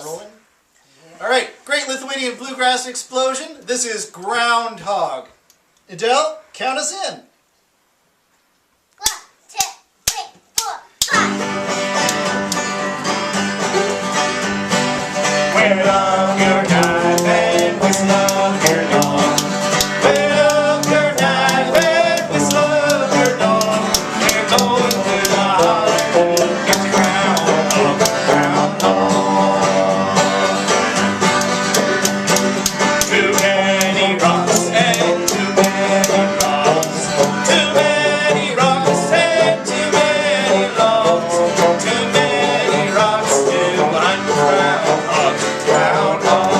rolling? All right, Great Lithuanian Bluegrass Explosion. This is Groundhog. Adele, count us in. 1, 2, 3, 4, 5. Where love your knife and whistle of your dog. Where love your knife and whistle of your dog. We're going to the holler to get your groundhog, groundhog. Too many rocks and too many logs. Too many rocks and too many logs. Too many rocks to hunt groundhog, groundhog.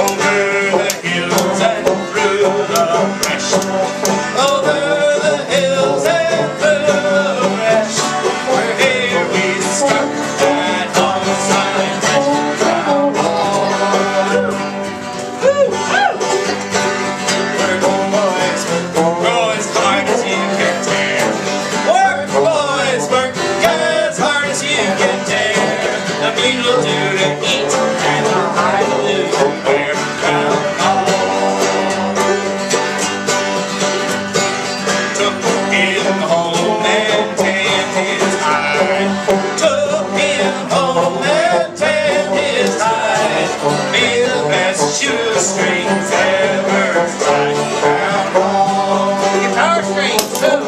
Over the hills and through the brush. Over the hills and through the brush. Where here we struck that homicide groundhog. Work, boys, go as hard as you can tear. Work, boys, work as hard as you can tear. The meat will do to eat, and the hide will do to wear. Groundhog. Took him home and tanned his hide. Took him home and tanned his hide. Made the best shoestrings ever tried. Groundhog. Guitar strings too.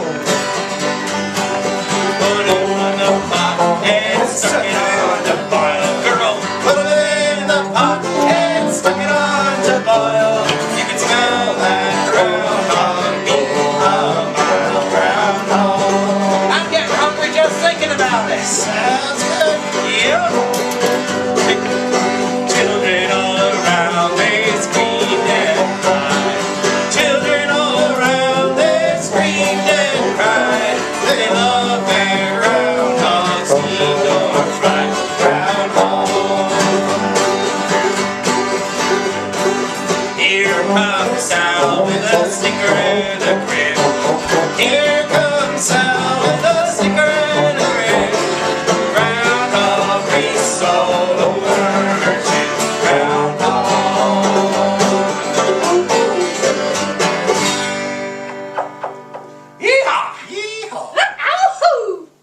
Put it in the pot and stuck it on to boil. Girl, put it in the pot and stuck it on to boil. You can smell that groundhog meat a mile. Groundhog. I'm getting hungry just thinking about it. Sounds good. Yep. Children all around, they screamed and cried. Children all around, they screamed and cried. They love their groundhogs, steamed or fried. Groundhog. Here comes Sal with a sticker and a grin. Here comes Sal with a sticker and a grin. Groundhog race all over